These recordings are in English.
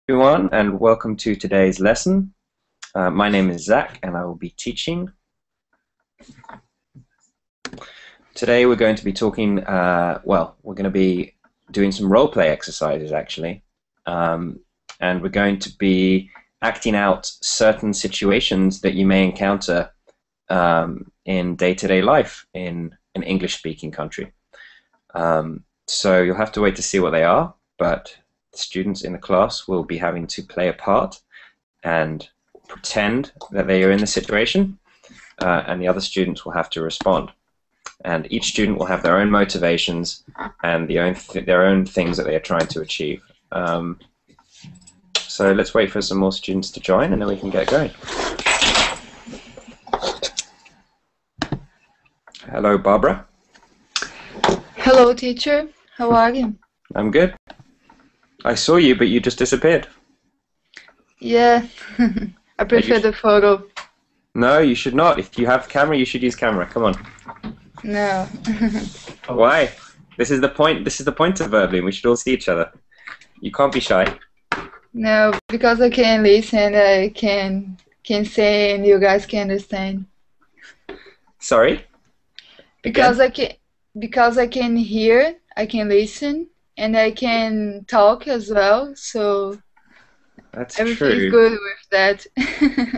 Everyone, and welcome to today's lesson. My name is Zach, and I will be teaching. Today we're going to be talking, we're going to be doing some role play exercises, actually. And we're going to be acting out certain situations that you may encounter in day-to-day life in an English-speaking country. So you'll have to wait to see what they are, but the students in the class will be having to play a part and pretend that they are in the situation, and the other students will have to respond. And each student will have their own motivations and their own things that they are trying to achieve. So let's wait for some more students to join, and then we can get going. Hello, Barbara. Hello, teacher. How are you? I'm good. I saw you, but you just disappeared. Yeah, I prefer the photo. No, you should not. If you have camera, you should use camera. Come on. No. Why? This is the point. This is the point of verbally. We should all see each other. You can't be shy. No, because I can listen, I can say, and you guys can understand. Sorry? Because I can hear, I can listen, and I can talk as well. So that's everything true. is good with that.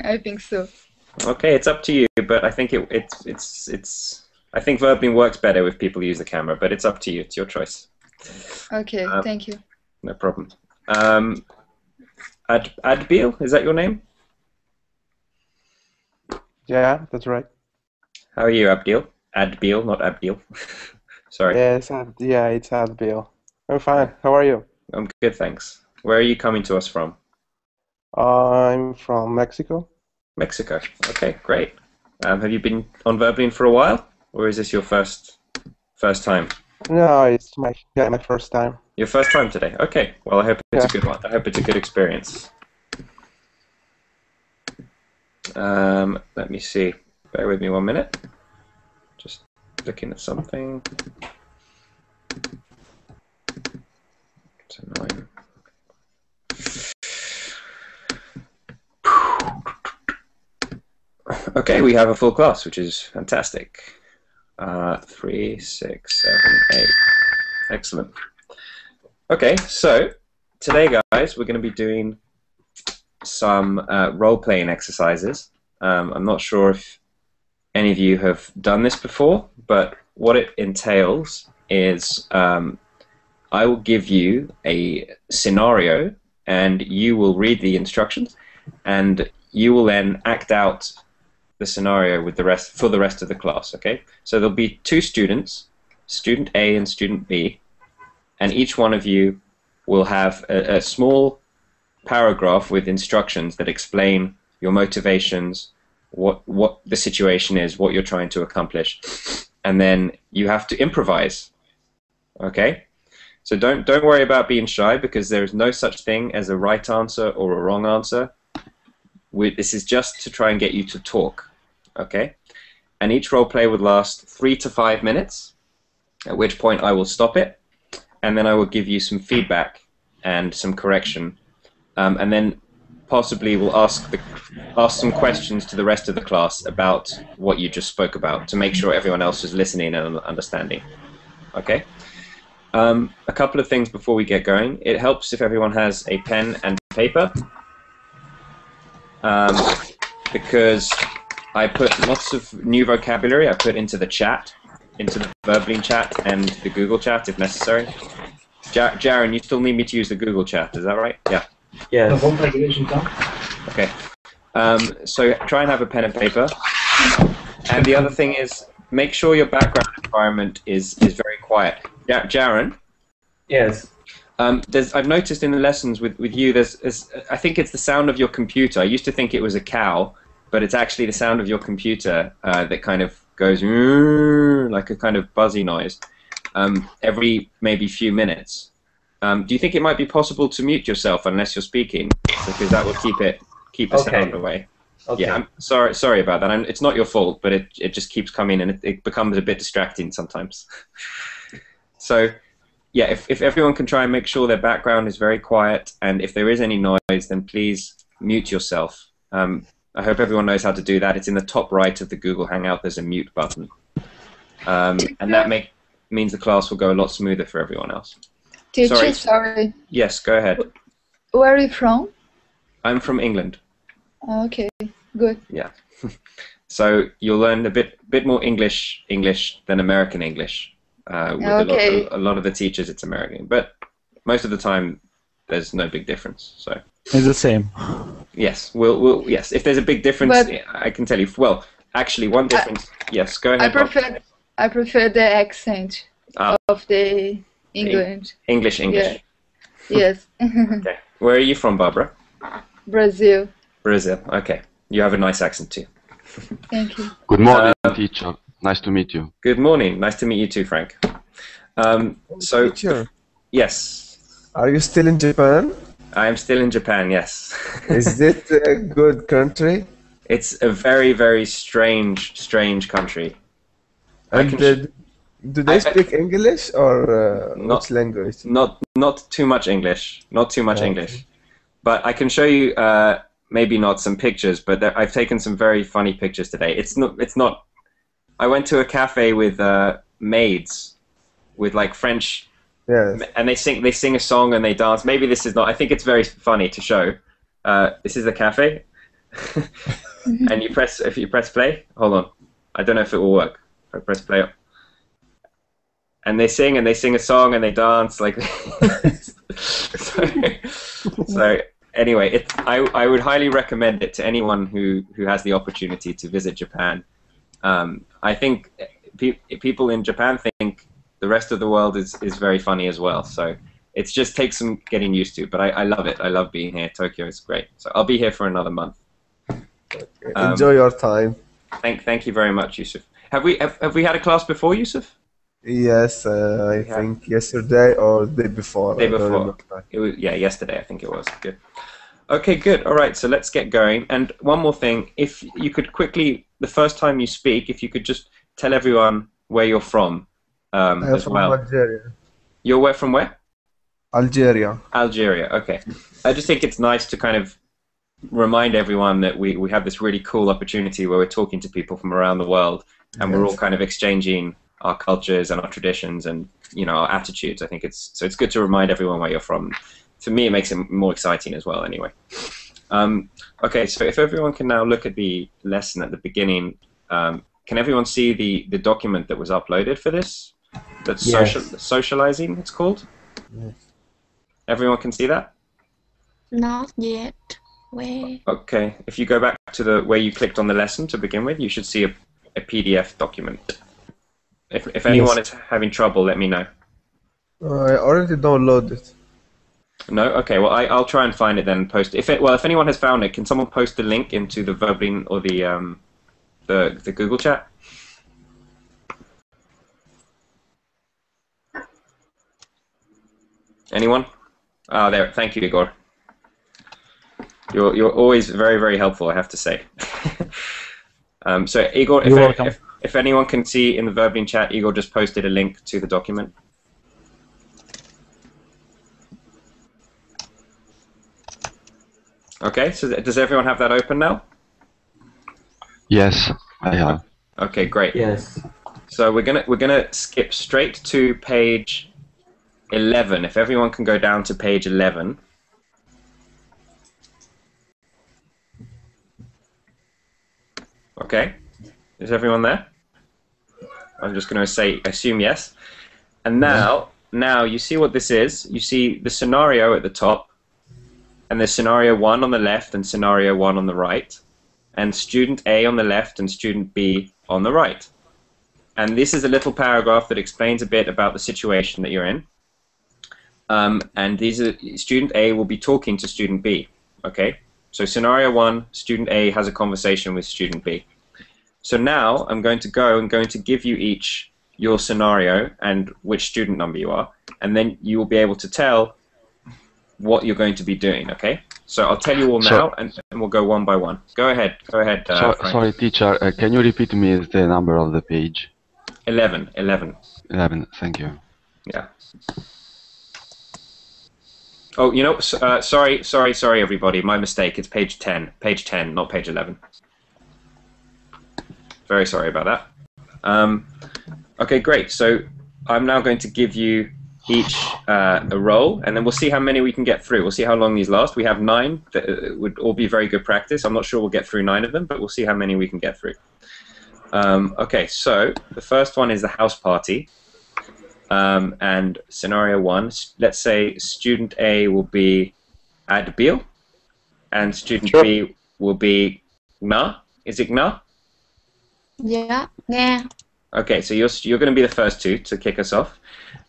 I think so. Okay, it's up to you, but I think I think verbally works better if people use the camera, but it's up to you. It's your choice. Okay, thank you. No problem. Adbil, is that your name? Yeah, that's right. How are you, Abdil? Adbil, not Abdil. Sorry. Yes, yeah, it's Adbil. I'm fine. How are you? I'm good, thanks. Where are you coming to us from? I'm from Mexico. Mexico. Okay, great. Have you been on Verbline for a while, or is this your first time? No, it's my first time. Your first time today? Okay. Well, I hope it's a good one. I hope it's a good experience. Let me see. Bear with me 1 minute. Just looking at something. It's annoying. Okay, we have a full class, which is fantastic. 3, 6, 7, 8. Excellent. Okay, so today, guys, we're going to be doing some role-playing exercises. I'm not sure if any of you have done this before, but what it entails is I will give you a scenario, and you will read the instructions, and you will then act out the scenario with for the rest of the class. Okay, so there'll be two students, student A and student B, and each one of you will have a small paragraph with instructions that explain your motivations, what the situation is, what you're trying to accomplish, and then you have to improvise. Okay, so don't worry about being shy, because there is no such thing as a right answer or a wrong answer. This is just to try and get you to talk. Okay, and each role play would last 3 to 5 minutes, at which point I will stop it, and then I will give you some feedback and some correction, and then possibly we'll ask some questions to the rest of the class about what you just spoke about, to make sure everyone else is listening and understanding. Okay. A couple of things before we get going. It helps if everyone has a pen and paper, because I put lots of new vocabulary. I put into the chat, into the Verbline chat and the Google chat if necessary. Jaron, you still need me to use the Google chat, is that right? Yeah. Yeah. Okay. So try and have a pen and paper. And the other thing is, make sure your background environment is very quiet. Jaron? Yes. I've noticed in the lessons with you, I think it's the sound of your computer. I used to think it was a cow, but it's actually the sound of your computer that kind of goes like a kind of buzzy noise every maybe few minutes. Do you think it might be possible to mute yourself unless you're speaking, because that will keep the sound away? Okay. Yeah, I'm sorry about that. It's not your fault, but it just keeps coming and it becomes a bit distracting sometimes. So, yeah, if everyone can try and make sure their background is very quiet, and if there is any noise, then please mute yourself. I hope everyone knows how to do that. It's in the top right of the Google Hangout. There's a mute button, and that means the class will go a lot smoother for everyone else. Teacher, sorry. Yes, go ahead. Where are you from? I'm from England. Okay, good. Yeah. So you'll learn a bit more English than American English. With a lot of the teachers, it's American, but most of the time, there's no big difference. So it's the same. Yes, yes. If there's a big difference, I can tell you. Well, actually, one difference. Yes, go ahead. I prefer the accent of the English. English. Yeah. Yes. Okay. Where are you from, Barbara? Brazil. Brazil. Okay. You have a nice accent too. Thank you. Good morning, teacher. Nice to meet you. Good morning. Nice to meet you too, Frank. So, teacher, yes. are you still in Japan? I am still in Japan, yes. Is it a good country? It's a very, very strange country. And do they speak English or which language? Not too much English. Not too much English. But I can show you maybe not some pictures, but I've taken some very funny pictures today. It's not. I went to a cafe with maids, with like French. Yes. And they sing a song and they dance. Maybe this is not. I think it's very funny to show. This is the cafe, and if you press play. Hold on, I don't know if it will work. If I press play, and they sing a song and they dance like. so anyway, I would highly recommend it to anyone who has the opportunity to visit Japan. I think people in Japan think the rest of the world is very funny as well. So it just takes some getting used to. But I love it. I love being here. Tokyo is great. So I'll be here for another month. Okay. Enjoy your time. Thank you very much, Yusuf. Have we had a class before, Yusuf? Yes, I think yesterday or the day before. Day before. It was, yeah, yesterday I think it was. Good. Okay, good. All right, so let's get going. And one more thing, if you could quickly, the first time you speak, if you could just tell everyone where you're from as from well. Algeria. You're from where? Algeria. Algeria, okay. I just think it's nice to kind of remind everyone that we have this really cool opportunity where we're talking to people from around the world and we're all kind of exchanging our cultures and our traditions and our attitudes. I think it's good to remind everyone where you're from. For me, it makes it more exciting as well. Anyway, okay. So if everyone can now look at the lesson at the beginning, can everyone see the document that was uploaded for this? That's socializing. It's called. Yes. Everyone can see that. Not yet. Where? Okay. If you go back to where you clicked on the lesson to begin with, you should see a PDF document. If anyone is having trouble, let me know. I already downloaded it. No? Okay, well, I'll try and find it then and post it. If anyone has found it, can someone post the link into the Verbling or the Google chat? Anyone? Oh, there. Thank you, Igor. You're always very, very helpful, I have to say. So, Igor, if anyone can see in the Verbling chat, Igor just posted a link to the document. Okay, so does everyone have that open now? Yes, I have. Okay, great. Yes. So we're gonna skip straight to page 11. If everyone can go down to page 11. Okay, is everyone there? I'm just going to assume yes. And now you see what this is. You see the scenario at the top, and there's scenario 1 on the left and scenario 1 on the right, and student A on the left and student B on the right. And this is a little paragraph that explains a bit about the situation that you're in. And student A will be talking to student B. Okay, so scenario 1, student A has a conversation with student B. So now I'm going to give you each your scenario and which student number you are, and then you will be able to tell what you're going to be doing. Okay, So I'll tell you all now, and we'll go one by one. Go ahead, Frank. Sorry, teacher. Can you repeat me the number of the page? 11. 11. Thank you. Yeah. Oh, you know, sorry, everybody. My mistake. It's page 10. Page 10, not page 11. Very sorry about that. Okay, great. So I'm now going to give you each a roll, and then we'll see how many we can get through. We'll see how long these last. We have 9. That would all be very good practice. I'm not sure we'll get through 9 of them, but we'll see how many we can get through. Okay, so the first one is the house party. And scenario 1, let's say student A will be Adbil, and student B will be Gna. Is it Gna? Yeah, yeah. Okay, so you're going to be the first two to kick us off.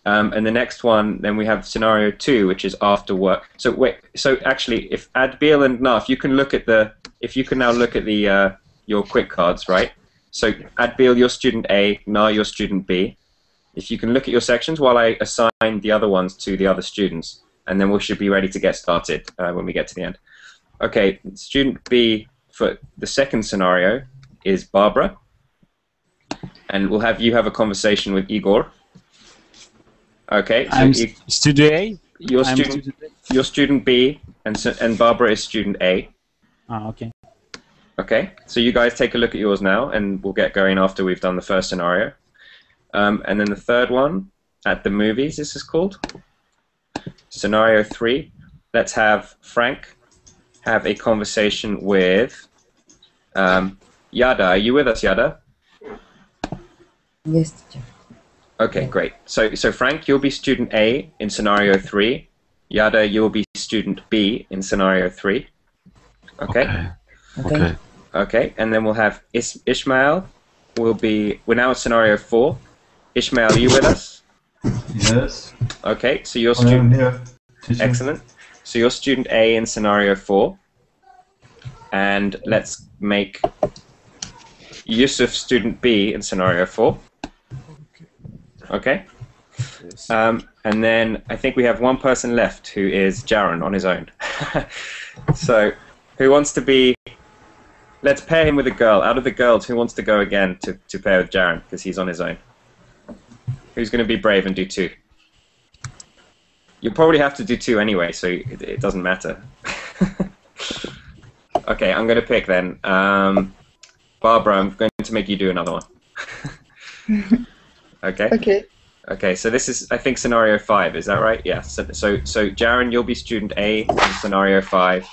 And the next one, then we have scenario 2, which is after work. So wait, so actually, if Adbil and Gna, if you can now look at the your quick cards, right? So Adbil, you're student A, Gna, you're student B. If you can look at your sections while I assign the other ones to the other students, and then we should be ready to get started when we get to the end. Okay, student B for the second scenario is Barbara, and we'll have you have a conversation with Igor. Okay, so I'm student A. You're student B, and Barbara is student A. Ah, okay. Okay, so you guys take a look at yours now, and we'll get going after we've done the first scenario. And then the third one, at the movies, this is called. Scenario 3, let's have Frank have a conversation with Yada. Are you with us, Yada? Yes, teacher. Okay, great. So Frank, you'll be student A in scenario 3. Yada, you'll be student B in scenario 3. Okay? Okay. Okay, and then we'll have Ishmael. We're now at scenario 4. Ishmael, are you with us? Yes. Okay, so you're student. Here. Excellent. So you're student A in scenario 4, and let's make Yusuf student B in scenario 4. Okay. Yes. And then I think we have one person left who is Jaron on his own. So who wants to be? Let's pair him with a girl. Out of the girls, who wants to go again to pair with Jaron because he's on his own? Who's going to be brave and do 2? You'll probably have to do 2 anyway, so it doesn't matter. Okay, I'm going to pick then. Barbara, I'm going to make you do another one. Okay? Okay. Okay, so this is, I think, scenario 5. Is that right? Yeah. So Jaron, you'll be student A in scenario 5.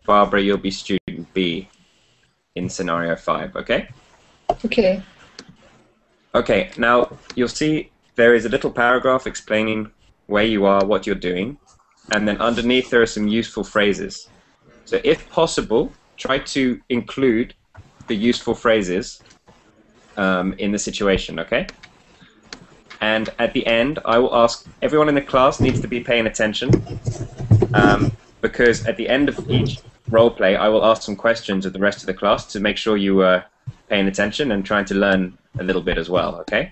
Barbara, you'll be student B in scenario 5. Okay? Okay. Okay, now you'll see there is a little paragraph explaining where you are, what you're doing, and then underneath there are some useful phrases. So if possible, try to include the useful phrases in the situation, okay? And at the end, I will ask, everyone in the class needs to be paying attention, because at the end of each role play, I will ask some questions of the rest of the class to make sure you are paying attention and trying to learn a little bit as well, okay?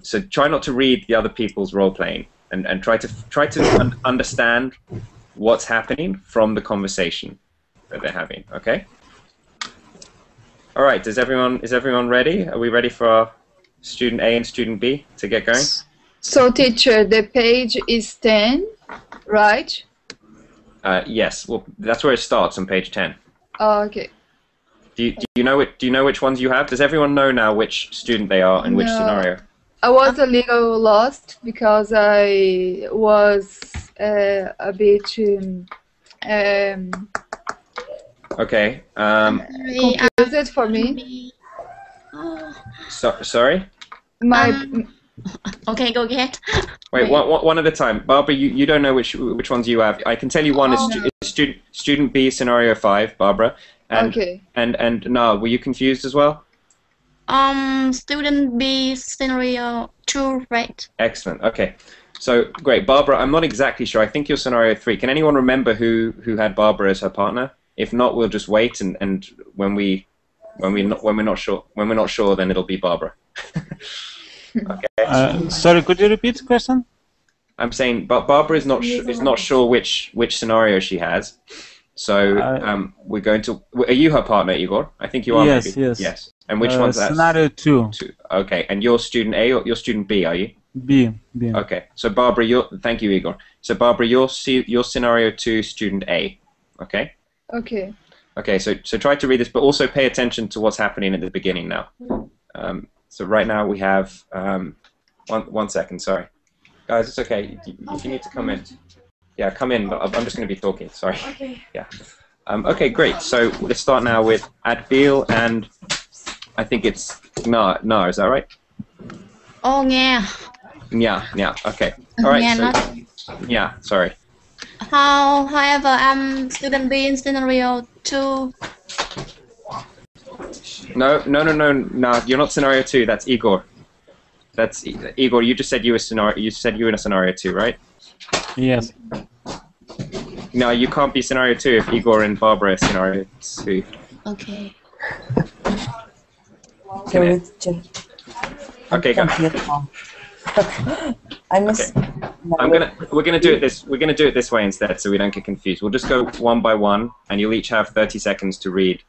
So try not to read the other people's role playing, and try to understand what's happening from the conversation that they're having, okay? All right, is everyone ready? Are we ready for our student A and student B to get going? So teacher, the page is 10, right? Yes, well, that's where it starts on page 10. Oh, okay. Do you know which ones you have? Does everyone know now which student they are and which scenario? I was a little lost because I was a bit Okay. confused for me. Sorry? Okay, go ahead. Wait, one at a time. Barbara, you don't know which ones you have. I can tell you one is student B, scenario 5, Barbara. And, okay. And no, were you confused as well? Student B, scenario 2, right? Excellent. Okay. So great, Barbara. I'm not exactly sure. I think you're scenario 3. Can anyone remember who had Barbara as her partner? If not, we'll just wait, and when we're not sure, then it'll be Barbara. Okay. Sorry, could you repeat the question? I'm saying, but Barbara is not sure which scenario she has. So we're going to. Are you her partner, Igor? I think you are. Yes, maybe. yes. Yes. And which one's that? Scenario 2. Okay. And you're student A or you're student B? Are you? B. Okay. So Barbara, thank you, Igor. So Barbara, you're scenario 2, student A. Okay. Okay. Okay. So try to read this, but also pay attention to what's happening at the beginning now. So right now we have 1 second. Sorry, guys. It's okay. If you need to come in. Yeah, come in, but I'm just going to be talking, sorry. Okay. Yeah. Okay, great. So let's start now with Adbil and I think it's Na, is that right? Oh, nghe. Yeah, okay. All right, Nghe so, yeah, sorry. However, I'm student B in scenario 2. No, you're not scenario 2, that's Igor. That's Igor, you just said you were in a scenario 2, right? Yes. No, you can't be scenario 2 if Igor and Barbara are scenario 2. Okay. Okay, go. We're gonna do it this way instead, so we don't get confused. We'll just go one by one, and you'll each have 30 seconds to read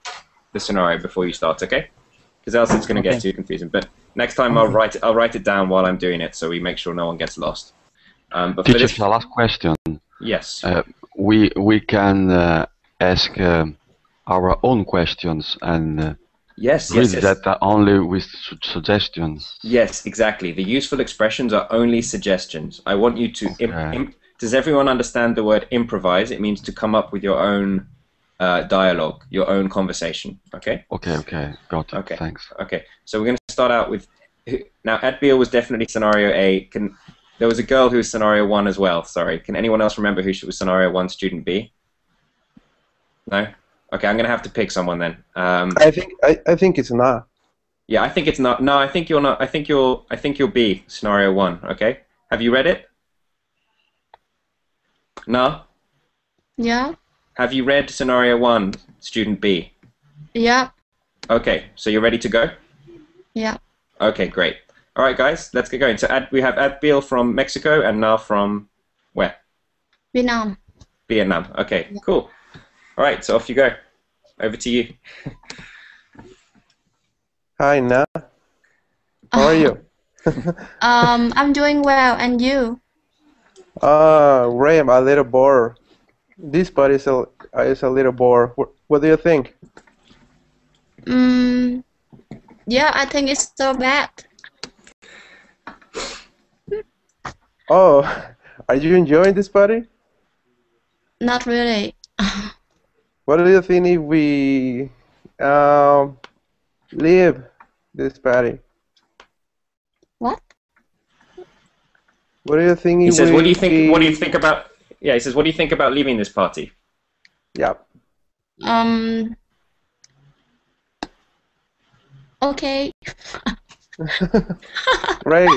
the scenario before you start, okay? Because else it's gonna get too confusing. But next time I'll write it down while I'm doing it, so we make sure no one gets lost. But Teacher, the last question. Yes. We can ask our own questions and yes. that only with suggestions. Yes, exactly. The useful expressions are only suggestions. I want you to. Does everyone understand the word improvise? It means to come up with your own dialogue, your own conversation. Okay. Okay. Got it. Okay. Thanks. Okay. So we're going to start out with. Now, Adbil was definitely scenario A. There was a girl who was scenario 1 as well. Sorry. Can anyone else remember who she was scenario 1, student B? No? Okay, I'm going to have to pick someone then. I think it's Na. Yeah, I think it's not. No, I think you're not. I think you'll be scenario 1, okay? Have you read it? No? Yeah. Have you read scenario 1, student B? Yeah. Okay, so you're ready to go? Yeah. Okay, great. All right, guys, let's get going. So we have Adbil from Mexico and Na from where? Vietnam. Vietnam. Okay, cool. All right, so off you go. Over to you. Hi, Na. How are you? I'm doing well, and you? Ray, I'm a little bored. This part is a little bored. What do you think? Yeah, I think it's so bad. Oh, are you enjoying this party? Not really. What do you think if we leave this party? What? What do you think? He says, "What do you think? What do you think about?" Yeah, he says, "What do you think about leaving this party?" Yeah. Okay. Great.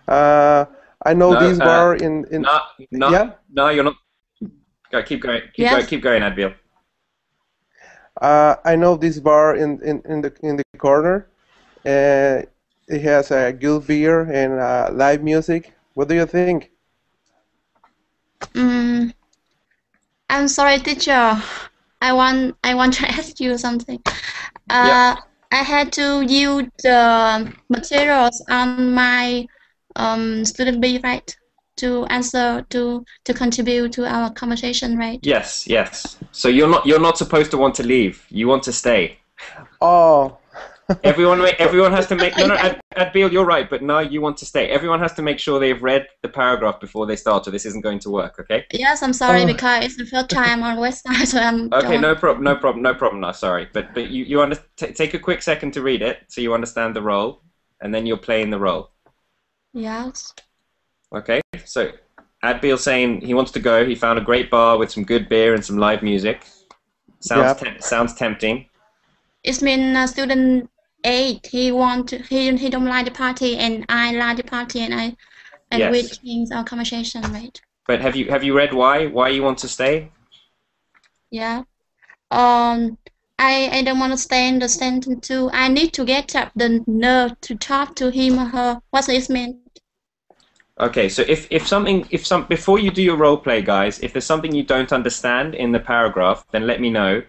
I know this bar in. Yeah. No, you're not. Go, keep going. Keep going, Adbil. I know this bar in the corner. It has a good beer and live music. What do you think? I'm sorry, teacher. I want to ask you something. Yeah. I had to use the materials on my student B, right? To answer to contribute to our conversation, right? Yes. So you're not supposed to want to leave. You want to stay. Oh. Everyone has to make Adbil, you're right, but no, you want to stay. Everyone has to make sure they've read the paragraph before they start, or this isn't going to work. Okay? Yes, I'm sorry because it's the first time on website, so I'm. Okay, no problem. No, sorry, but you take a quick second to read it so you understand the role, and then you're playing the role. Yes. Okay, so Adbil saying he wants to go. He found a great bar with some good beer and some live music. Sounds tempting. It's mean student 8. He don't like the party, and I like the party, and Yes. we change our conversation, right? But have you read why you want to stay? Yeah. I don't want to stay in the sentence too. I need to get up the nerve to talk to him or her. What does it mean? Okay, so before you do your role play, guys, if there's something you don't understand in the paragraph, then let me know,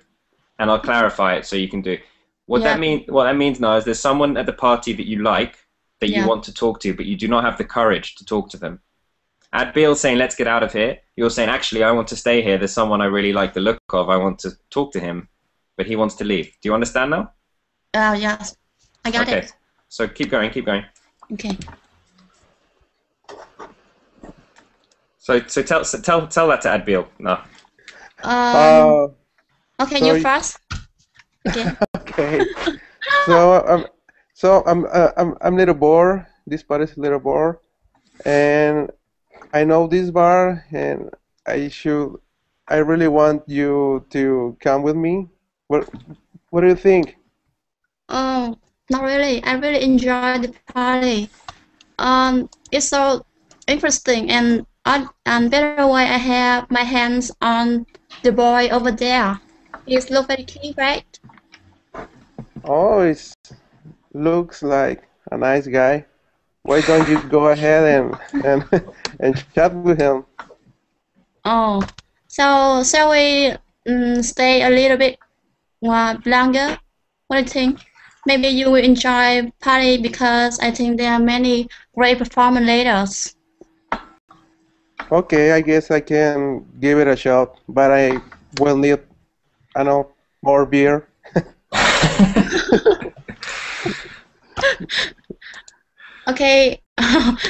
and I'll clarify it so you can do. What that means now is there's someone at the party that you like, that you want to talk to, but you do not have the courage to talk to them. Adbil's saying, let's get out of here. You're saying, actually, I want to stay here. There's someone I really like the look of. I want to talk to him, but he wants to leave. Do you understand now? Yes. I got it. So keep going, keep going. Okay. So tell that to Adbil. No. Okay, you first. Okay. Okay. So I'm a little bored. This part is a little bored, and I know this bar, and I really want you to come with me. What do you think? Oh, not really. I really enjoy the party. It's so interesting, and better way I have my hands on the boy over there. He looks very cute, right? Oh, it looks like a nice guy. Why don't you go ahead and chat with him? Oh, so shall we stay a little bit longer? What do you think? Maybe you will enjoy party because I think there are many great performers later. Okay, I guess I can give it a shot, but I will need, I know, more beer. Okay,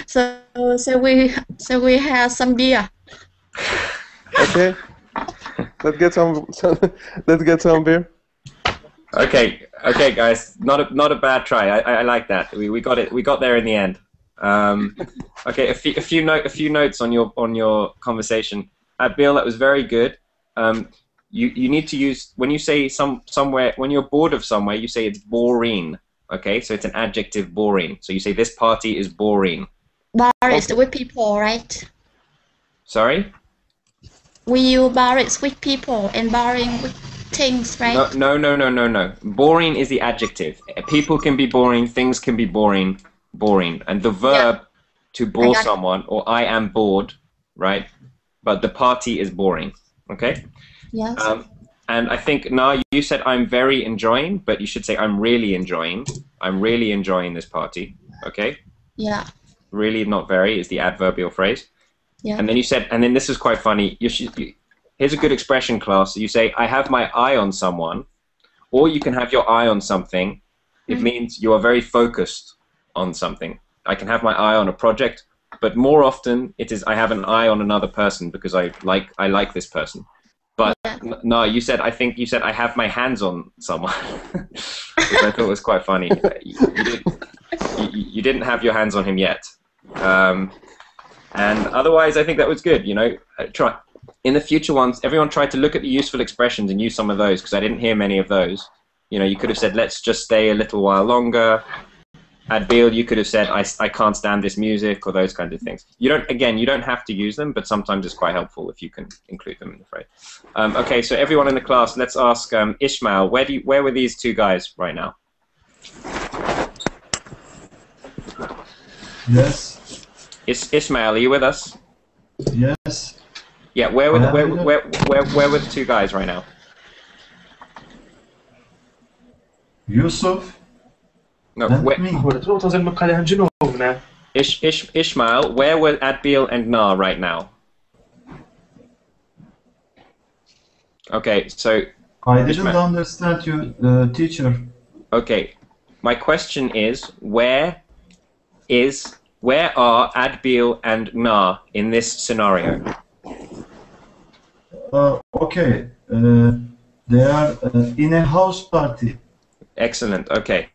so we have some beer. Okay, let's get some beer. Okay, guys, not a bad try. I like that. We got it. We got there in the end. Okay, a few notes on your conversation. Adbil, that was very good. You need to use, when you say somewhere, when you're bored of somewhere, you say it's boring. Okay, so it's an adjective, boring. So you say this party is boring. Boring with people, right? Sorry? We boring with people and boring with things, right? No. Boring is the adjective. People can be boring, things can be boring. And the verb to bore someone, or I am bored, right? But the party is boring. Okay? Yes. And I think, now you said I'm very enjoying, but you should say I'm really enjoying. I'm really enjoying this party. Okay? Yeah. Really, not very, is the adverbial phrase. Yeah. And then you said, and then this is quite funny. Here's a good expression, class. You say, I have my eye on someone, or you can have your eye on something. It means you are very focused on something. I can have my eye on a project, but more often it is I have an eye on another person because I like this person. But no, I think you said I have my hands on someone, which I thought was quite funny. You didn't have your hands on him yet. And otherwise, I think that was good. You know, try in the future ones. Everyone tried to look at the useful expressions and use some of those because I didn't hear many of those. You know, you could have said, "Let's just stay a little while longer." Adbil, you could have said, I can't stand this music, or those kinds of things. You don't have to use them, but sometimes it's quite helpful if you can include them in the phrase. Okay, so everyone in the class, let's ask Ishmael, where were these two guys right now? Yes. Ishmael, are you with us? Yes. Yeah, where were the two guys right now? Yusuf. No, and me. Ishmael, where were Adbil and Na right now? Okay, so I didn't understand you, teacher. Okay, my question is, where are Adbil and Na in this scenario? Okay, they are in a house party. Excellent. Okay.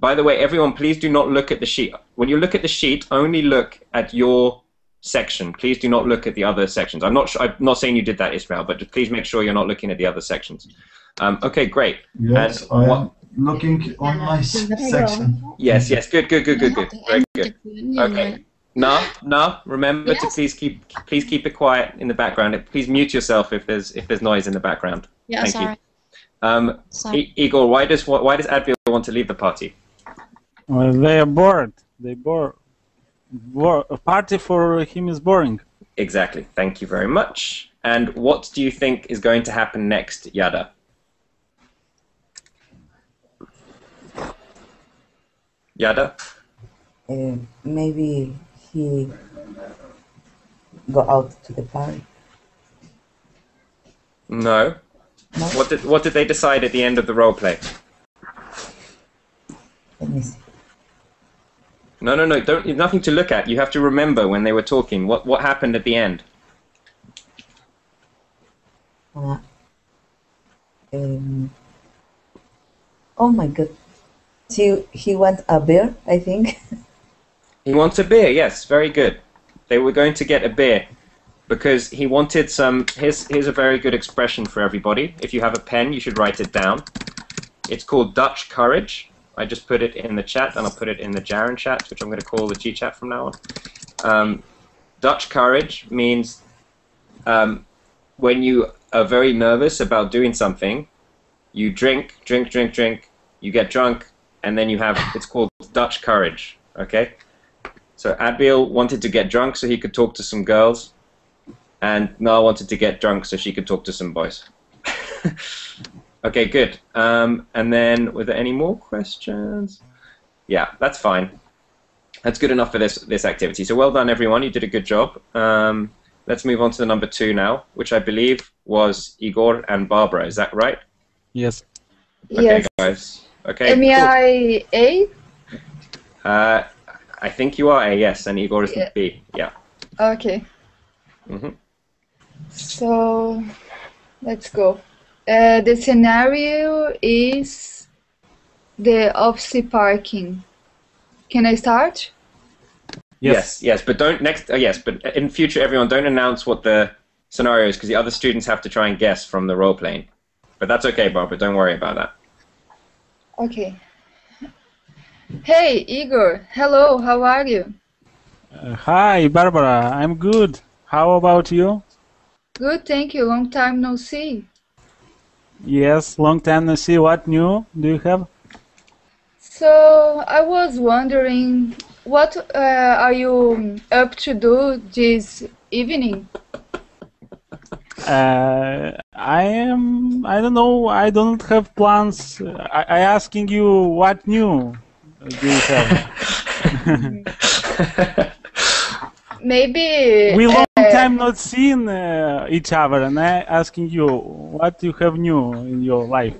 By the way, everyone, please do not look at the sheet. When you look at the sheet, only look at your section. Please do not look at the other sections. I'm not saying you did that, Ismail, but please make sure you're not looking at the other sections. Okay, great. Yes, and I'm looking on my section. Yes, good. Very good. Okay. No, remember to please keep it quiet in the background. Please mute yourself if there's noise in the background. Yeah, Thank sorry. you. Sorry. Igor, why does Adbil want to leave the party? Well, they are bored. They bored. A party for him is boring. Exactly. Thank you very much. And what do you think is going to happen next, Yada? Yada? Maybe he go out to the party. No. No? What did they decide at the end of the role play? Let me see. No. Don't. Nothing to look at. You have to remember when they were talking. What happened at the end? Oh my God. He wants a beer, I think. He wants a beer. Yes, very good. They were going to get a beer because he wanted some. Here's a very good expression for everybody. If you have a pen, you should write it down. It's called Dutch courage. I just put it in the chat, and I'll put it in the Jaren chat, which I'm going to call the G chat from now on. Dutch courage means when you are very nervous about doing something, you drink, you get drunk, and then you have, it's called Dutch courage, okay? So Adbil wanted to get drunk so he could talk to some girls, and Nal wanted to get drunk so she could talk to some boys. Okay, good. And then, were there any more questions? Yeah, that's fine. That's good enough for this activity. So well done, everyone. You did a good job. Let's move on to the number 2 now, which I believe was Igor and Barbara. Is that right? Yes. Okay, Yes. guys. Okay, Am I A? cool. I think you are A, yes, and Igor is Yeah. B. Yeah. Okay. Mhm. So let's go. The scenario is the office parking. Can I start? Yes, but don't but in future, everyone, don't announce what the scenario is because the other students have to try and guess from the role playing. But that's okay, Barbara. Don't worry about that. Okay. Hey, Igor. Hello, how are you? Hi, Barbara. I'm good. How about you? Good, thank you. Long time no see. Yes, long time no see. What new do you have? So, I was wondering, what are you up to do this evening? I don't know. I don't have plans. I asking you what new do you have? Maybe We long time not seen each other, and I asking you what you have new in your life.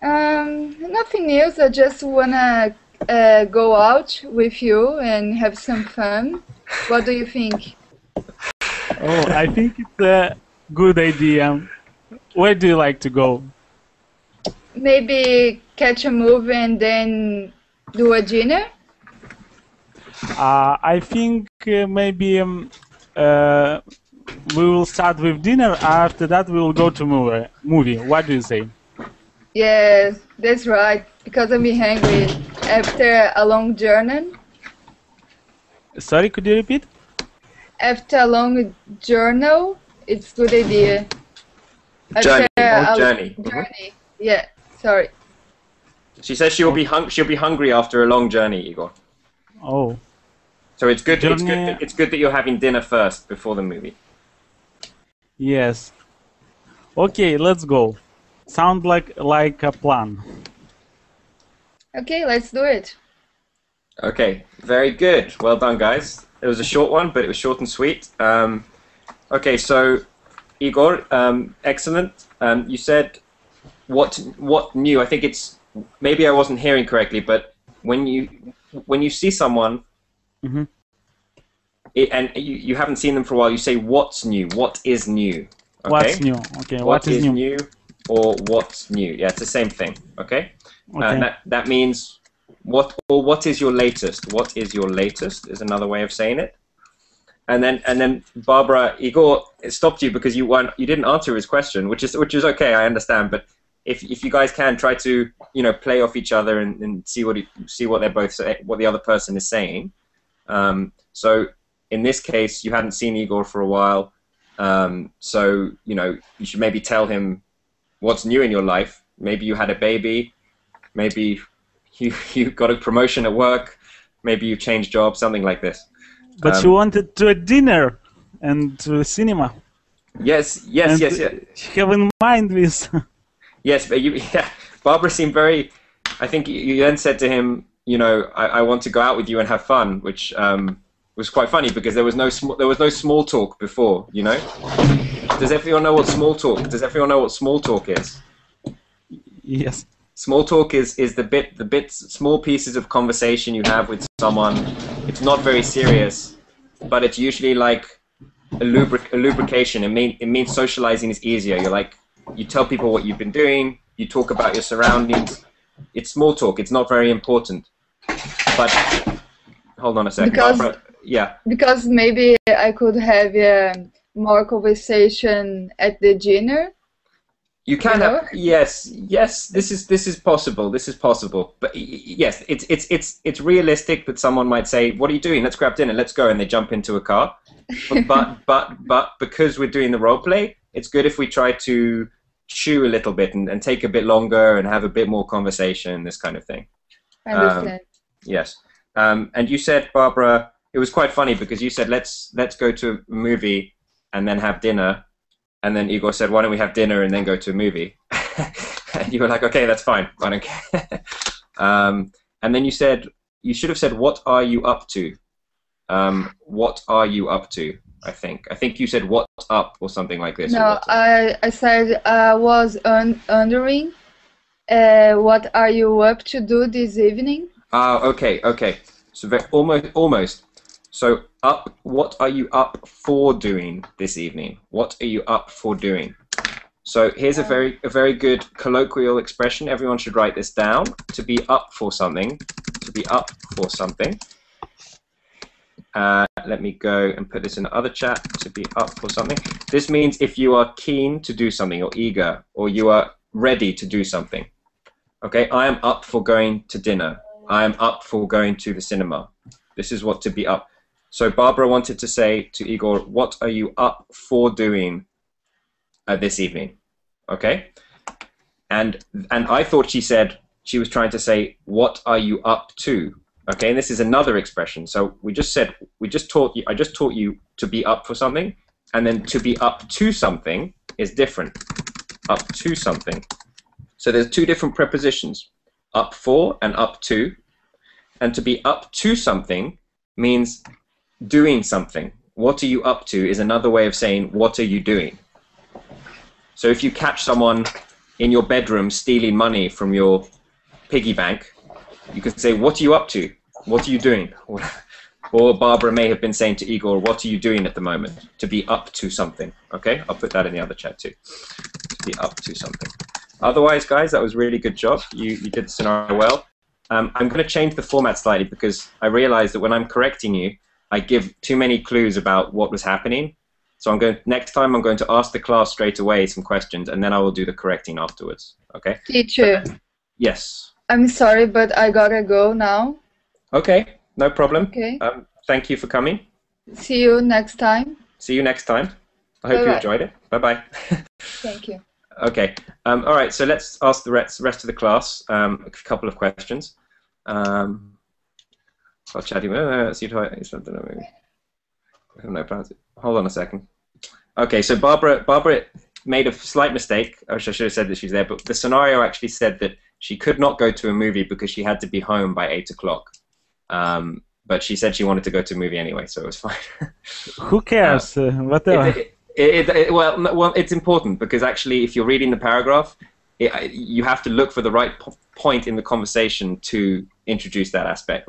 nothing new. I just wanna go out with you and have some fun. What do you think? Oh, I think it's a good idea. Where do you like to go? Maybe catch a movie and then do a dinner? I think maybe we will start with dinner. After that, we will go to movie. What do you say? Yes, that's right. Because I'm hungry after a long journey. Sorry, could you repeat? After a long journey, it's good idea. Journey. After a Journey. journey. Yeah, sorry. She says she'll be hungry after a long journey, Igor. Oh, So it's good. Journey- It's good that you're having dinner first before the movie. yes. Okay, let's go. Sound like a plan. Okay, let's do it. Okay, very good. Well done, guys. It was a short one, but it was short and sweet. Okay, so Igor, excellent. You said what new? I think it's maybe I wasn't hearing correctly, but when you see someone Mhm. and you haven't seen them for a while, you say what's new? What is new? Okay? What's new? Okay, What is new? new or what's new? Yeah, it's the same thing. Okay. Okay. That means what is your latest? What is your latest is another way of saying it. And then Barbara, Igor stopped you because you didn't answer his question, which is okay. I understand, but if you guys can try to play off each other and see what they're both what the other person is saying. So in this case, you hadn't seen Igor for a while, so you should maybe tell him what's new in your life. Maybe you had a baby, maybe you got a promotion at work, maybe you've changed jobs, something like this. But she wanted to a dinner and to a cinema. Yes. She have in mind this. Yes, but Barbara seemed very. I think you then said to him, you know, I want to go out with you and have fun, which was quite funny because there was no small talk before. You know, does everyone know what small talk? Does everyone know what small talk is? Yes. Small talk is the small pieces of conversation you have with someone. It's not very serious, but it's usually like a lubrication. It means socializing is easier. You tell people what you've been doing. You talk about your surroundings. It's small talk. It's not very important. But hold on a second. Barbara, yeah. Because maybe I could have more conversation at the dinner. You can have, yes. This is possible. This is possible. But yes, it's realistic that someone might say, "What are you doing? Let's grab dinner. Let's go," and they jump into a car. But because we're doing the role play, it's good if we try to chew a little bit and take a bit longer and have a bit more conversation, this kind of thing. I understand. Yes. And you said, Barbara, it was quite funny because you said, let's go to a movie and then have dinner. And then Igor said, why don't we have dinner and then go to a movie? And you were like, okay, that's fine. I don't care. And then you said, you should have said, what are you up to? What are you up to? I think you said, what's up or something like this. No, I said I was wondering, what are you up to do this evening? Okay. So almost. So what are you up for doing this evening? What are you up for doing? So here's a very good colloquial expression. Everyone should write this down. To be up for something. To be up for something. Let me go and put this in the other chat. To be up for something. This means if you are keen to do something or eager or you are ready to do something. Okay, I am up for going to dinner. I am up for going to the cinema. This is what to be up. So Barbara wanted to say to Igor, what are you up for doing this evening? Okay? And I thought she said, she was trying to say, what are you up to? Okay, and this is another expression. So I just taught you to be up for something, and then to be up to something is different. Up to something. So there's two different prepositions, up for and up to. And to be up to something means doing something. What are you up to is another way of saying, what are you doing? So if you catch someone in your bedroom stealing money from your piggy bank, you could say, what are you up to? What are you doing? Or Barbara may have been saying to Igor, what are you doing at the moment? To be up to something. Okay, I'll put that in the other chat too. To be up to something. Otherwise, guys, that was a really good job. You did the scenario well. I'm going to change the format slightly because I realized that when I'm correcting you, I give too many clues about what was happening. So next time I'm going to ask the class straight away some questions, and then I will do the correcting afterwards. Okay? Teacher. Yes. I'm sorry, but I gotta go now. Okay, no problem. Okay. Thank you for coming. See you next time. See you next time. I hope you enjoyed it. Bye-bye. Thank you. Okay. All right, so let's ask the rest of the class a couple of questions. I'll chat you. Hold on a second. Okay, so Barbara made a slight mistake. I should have said that she's there, but the scenario actually said that she could not go to a movie because she had to be home by 8 o'clock. But she said she wanted to go to a movie anyway, so it was fine. Who cares? Whatever. Well, it's important because actually, if you're reading the paragraph, you have to look for the right point in the conversation to introduce that aspect.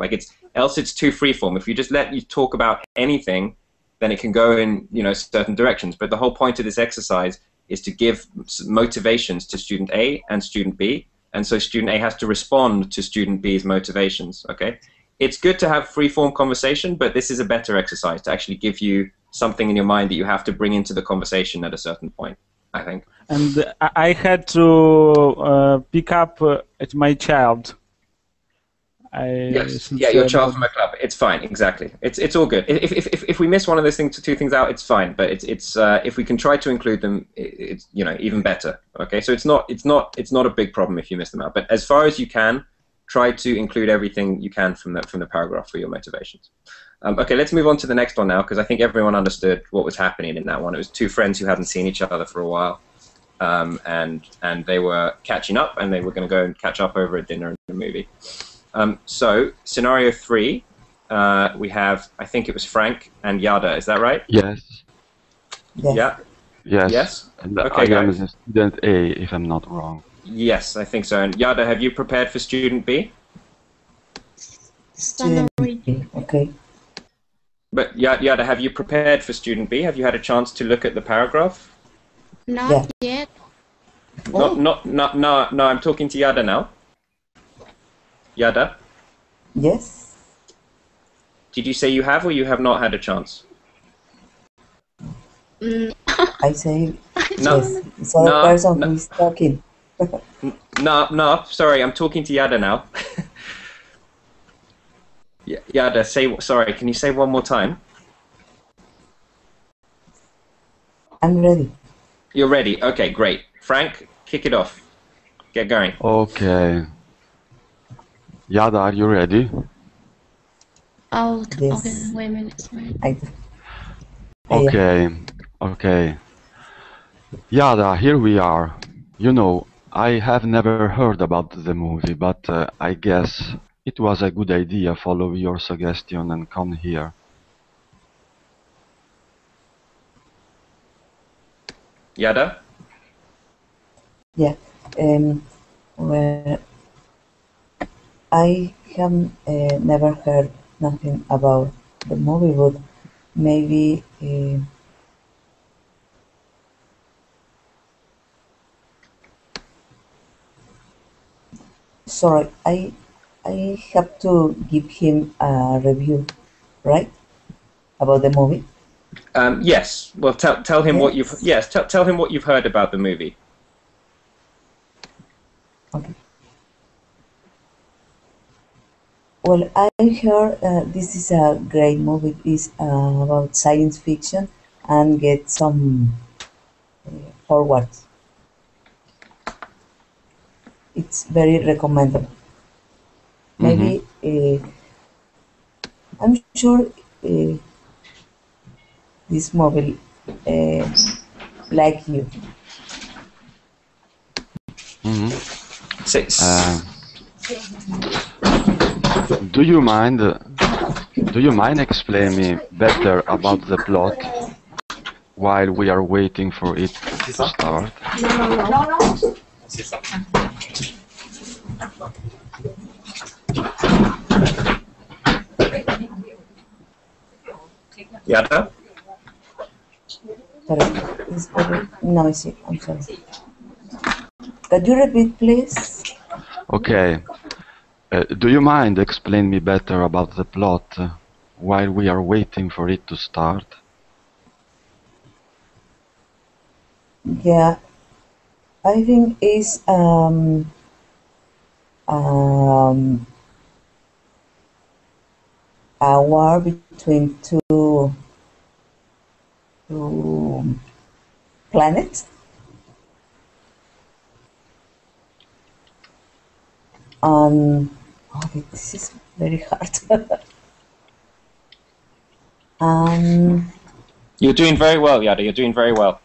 Else it's too freeform. If you just let you talk about anything, then it can go in certain directions. But the whole point of this exercise is to give motivations to student A and student B, and so student A has to respond to student B's motivations. Okay, it's good to have free-form conversation, but this is a better exercise to actually give you something in your mind that you have to bring into the conversation at a certain point, I think. And I had to pick up my child. Yes, yeah, your child from a club. It's fine, exactly. It's all good. If we miss one of those two things out, it's fine. But it's if we can try to include them, it's even better. Okay, so it's not a big problem if you miss them out. But as far as you can, try to include everything you can from the paragraph for your motivations. Okay, let's move on to the next one now, because I think everyone understood what was happening in that one. It was two friends who hadn't seen each other for a while, and they were catching up, and they were going to go and catch up over a dinner and a movie. So, scenario 3, we have, I think it was Frank and Yada, is that right? Yes. Yes. Yeah? Yes. Yes? And Okay, I am guys. the student A, if I'm not wrong. Yes, I think so. And Yada, have you prepared for student B? Student Summary. B, okay. But Yada, have you prepared for student B? Have you had a chance to look at the paragraph? Not yet. Oh, No, I'm talking to Yada now. Yada, yes. did you say you have or you have not had a chance? Mm, I say No. yes. It's other No, person no. who is talking. No, sorry, I'm talking to Yada now. Yada, sorry, can you say one more time? I'm ready. You're ready. Okay, great. Frank, kick it off. Get going. Okay. Yada, are you ready? oh, Yes. okay. Wait a minute. Wait. I Okay. Okay. Yada, here we are. You know, I have never heard about the movie, but I guess it was a good idea. Follow your suggestion and come here. Yada? Yeah. Well, I have never heard nothing about the movie, but maybe sorry, I have to give him a review, right? About the movie. Yes. Well, tell him what you've Yes. tell him what you've heard about the movie. Okay. Well, I heard this is a great movie. It's about science fiction and get some forward. It's very recommendable. Maybe I'm sure this movie like you. Do you mind explaining me better about the plot while we are waiting for it to start? Yada? Sorry, it's very noisy. I'm sorry. Could you repeat, please? Okay. Do you mind explaining me better about the plot while we are waiting for it to start? Yeah, I think it's a war between two planets. Oh, this is very hard. You're doing very well, Yada. You're doing very well.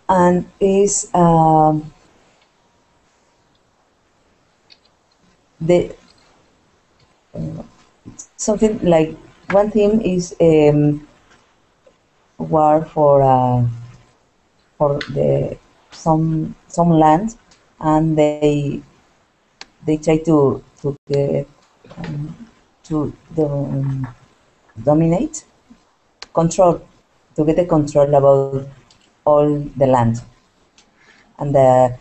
And is the something like one theme is war for the some land, and they try to get to dominate, control, to get the control about all the land, and the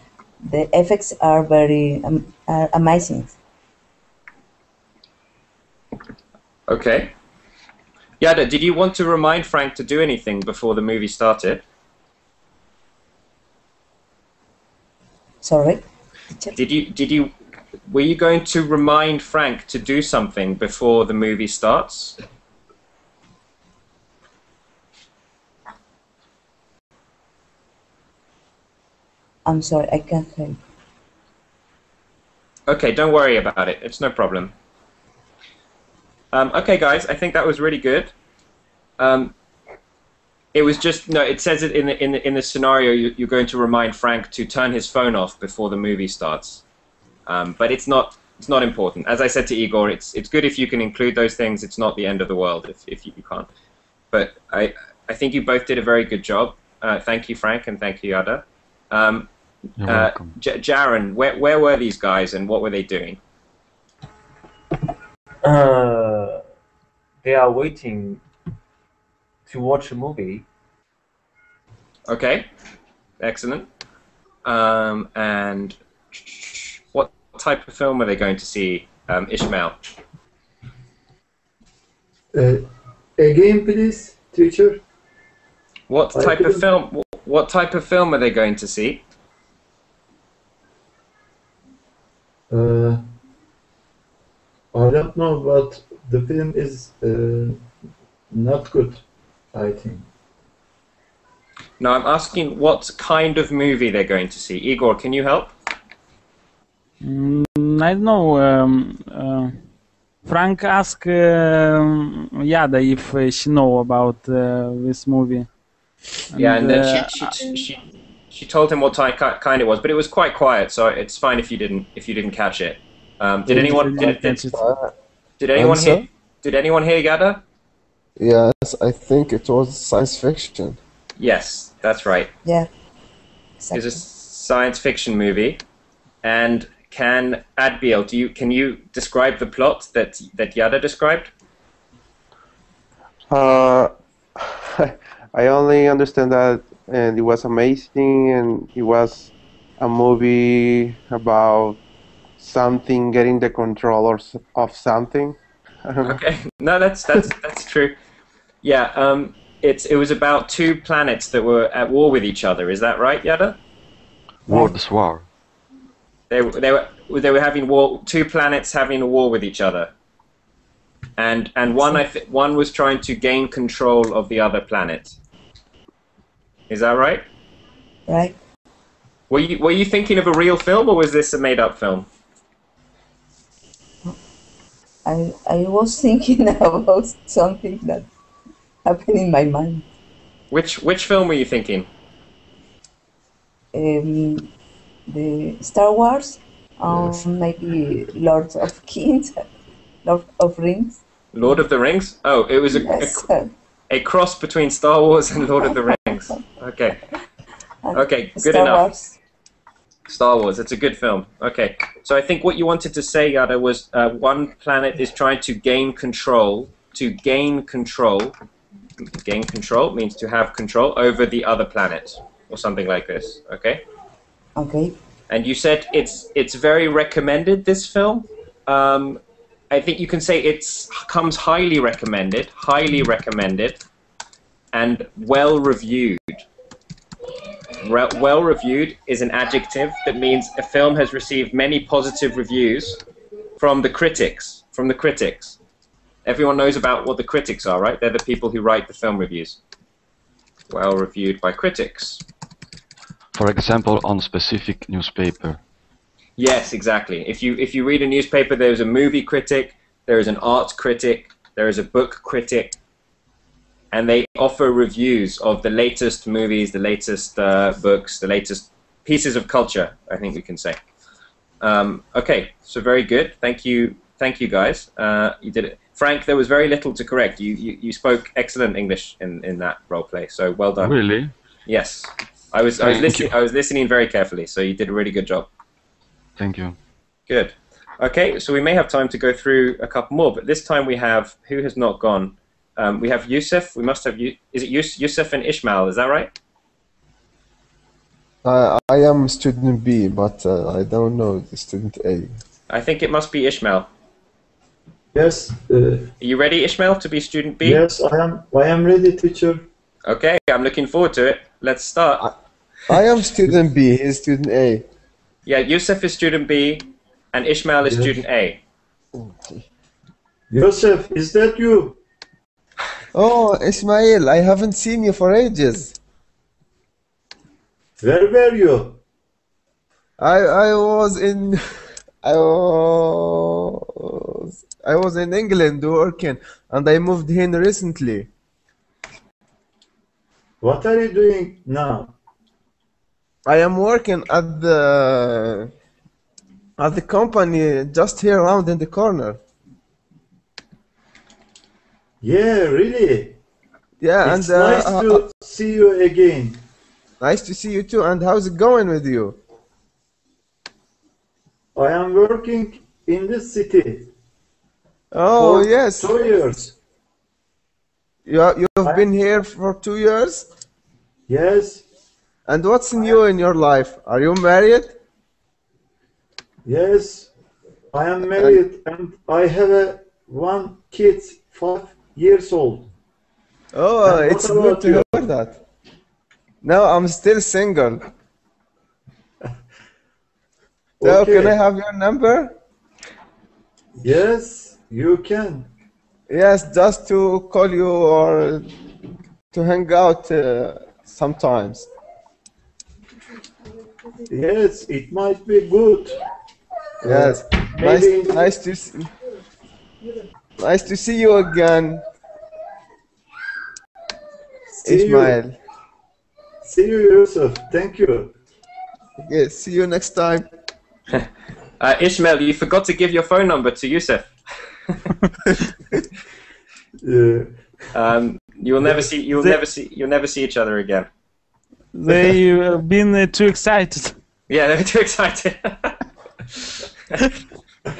effects are very are amazing. Okay. Yada, did you want to remind Frank to do anything before the movie started? Sorry? Were you going to remind Frank to do something before the movie starts? I'm sorry, I can't help. Okay, don't worry about it. It's no problem. Okay, guys, I think that was really good. Um, it was just no. It says it in the scenario. You're going to remind Frank to turn his phone off before the movie starts. But it's not important. As I said to Igor, it's good if you can include those things. It's not the end of the world if you can't. But I think you both did a very good job. Thank you, Frank, and thank you, Yada. You're welcome. Jaren, where were these guys and what were they doing? They are waiting to watch a movie. Okay, excellent. And what type of film are they going to see, Ishmael? Again, please, teacher. What type of film? What type of film are they going to see? I don't know, but the film is not good, I think. No, I'm asking what kind of movie they're going to see. Igor, can you help? I don't know. Frank asked Yada if she know about this movie. Yeah, and then she told him what kind it was, but it was quite quiet, so it's fine if you didn't catch it. Did anyone hear? Did anyone hear Yada? Yes, I think it was science fiction. Yes, that's right. Yeah. It's a science fiction movie, and can Adbiel, can you describe the plot that Yada described? I only understand that, and it was amazing, and it was a movie about something getting the control of something. I don't know. Okay, no, that's true. Yeah, it was about two planets that were at war with each other. Is that right, Yada? World war. They were having war. Two planets having a war with each other, and one was trying to gain control of the other planet. Is that right? Right. Were you thinking of a real film, or was this a made-up film? I was thinking about something that happened in my mind. Which film were you thinking? The Star Wars, maybe Lord of Kings, Lord of Rings. Lord of the Rings? Oh, it was Yes. a cross between Star Wars and Lord of the Rings. Okay. Okay, good Star enough. Wars. Star Wars, it's a good film. Okay, so I think what you wanted to say, Yada, was one planet is trying to gain control. To gain control. Gain control means to have control over the other planet, or something like this. Okay. Okay. And you said it's very recommended, this film. I think you can say comes highly recommended, and well reviewed. Well reviewed is an adjective that means a film has received many positive reviews from the critics. Everyone knows about what the critics are, right? They're the people who write the film reviews. Well reviewed by critics. For example, on specific newspaper. Yes, exactly. If you read a newspaper, there's a movie critic, there is an art critic, there is a book critic, and they offer reviews of the latest movies, the latest books, the latest pieces of culture, I think we can say. Okay, so very good. Thank you, guys. You did it. Frank, there was very little to correct. You spoke excellent English in that role play, so well done. Really? Yes, I was listening very carefully, so you did a really good job. Thank you. Good. Okay, so we may have time to go through a couple more, but this time we have, who has not gone? We have Yusuf. We must have, is it Yusuf and Ishmael, is that right? I am student B, but I don't know the student A. I think it must be Ishmael. Yes. Are you ready, Ishmael, to be student B? Yes, I am ready, teacher. Okay, I'm looking forward to it. Let's start. I am student B, he is student A. Yeah, Yusuf is student B, and Ishmael is student A. Yusuf, is that you? Oh, Ismail, I haven't seen you for ages. Where were you? I was in I was in England working, and I moved here recently. What are you doing now? I am working at the company just here around in the corner. Yeah, really. Yeah, It's and nice to see you again. nice to see you too. And how's it going with you? I am working in this city Oh, for yes. 2 years. You've been here for 2 years? Yes, And what's new in your life? Are you married? yes. I am married and I have one kid, 5 years old. Oh, And what it's good about to you? hear that. No, I'm still single. So, can I Okay. have your number? Yes, you can. Yes, just to call you or to hang out sometimes. Yes, it might be good. Yes, nice, Maybe nice to see you again, see you. Ismail. See you, Yusuf. Thank you. Yes, see you next time. Ishmael, you forgot to give your phone number to Yusuf. You'll never see each other again. They've been too excited. Yeah, they're too excited.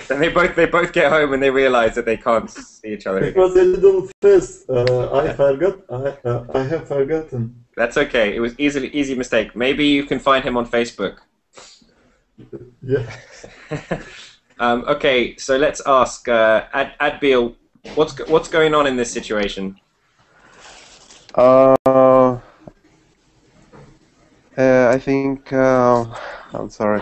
And they both get home and they realize that they can't see each other It again. was a little fast. I forgot. I have forgotten. That's okay. It was easy mistake. Maybe you can find him on Facebook. Yeah. Okay, so let's ask Adbil, what's going on in this situation? I think I'm sorry.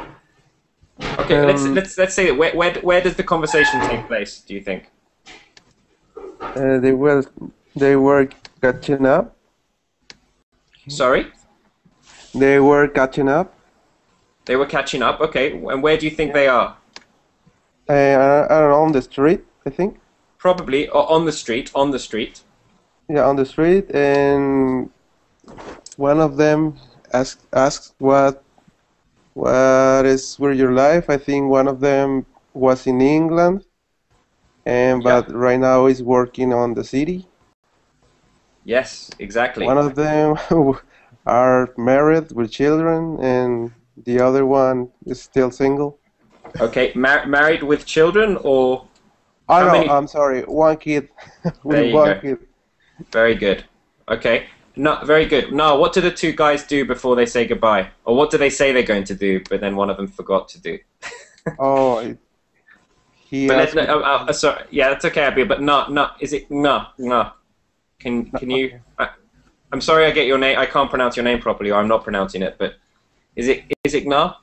Okay, let's say that where does the conversation take place? Do you think? They were catching up. Sorry, They were catching up. they were catching up. Okay, and where do you think they are? Around the street, I think. Probably on the street. On the street. Yeah, on the street, and one of them asks where your life. I think one of them was in England, but right now is working on the city. Yes, exactly. One of them are married with children, and the other one is still single. Okay, married with children or? Oh How no, many? I'm sorry, one kid. There With you one go. kid. Very good. Okay. No, very good. Now, what do the two guys do before they say goodbye? Or what do they say they're going to do, but then one of them forgot to do? Oh, he But asked. sorry. Yeah, that's okay, Abby. But no. Is it no? Can you? I'm sorry, I get your name. I can't pronounce your name properly, or I'm not pronouncing it. But is it no?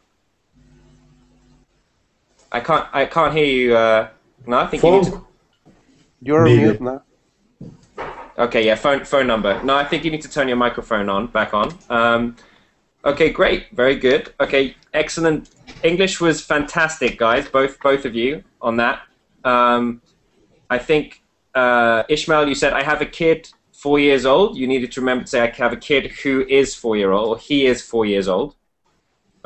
I can't hear you. No, I think you need to. You're Maybe. mute now. Okay, yeah, phone number. No, I think you need to turn your microphone back on. Okay, great, very good. Okay, excellent. English was fantastic, guys. Both of you on that. I think Ishmael, you said I have a kid 4 years old. You needed to remember to say I have a kid who is 4 year old, or he is 4 years old.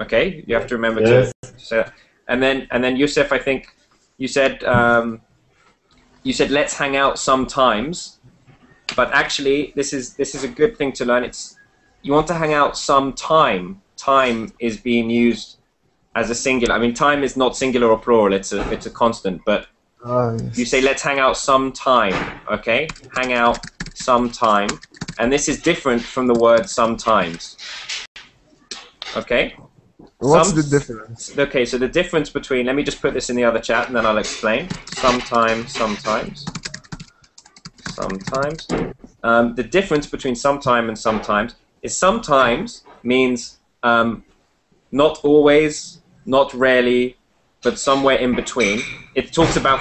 Okay, you have to remember to say that. And then Yusuf, I think you said let's hang out sometimes. But actually, this is a good thing to learn. It's you want to hang out sometime. Time is being used as a singular. I mean, time is not singular or plural. It's a constant. But Yes. you say let's hang out sometime. Okay, hang out sometime, and this is different from the word sometimes. Okay. What's the difference? Okay, so the difference between. Let me just put this in the other chat, and then I'll explain. Sometimes. The difference between sometime and sometimes is sometimes means not always, not rarely, but somewhere in between. It talks about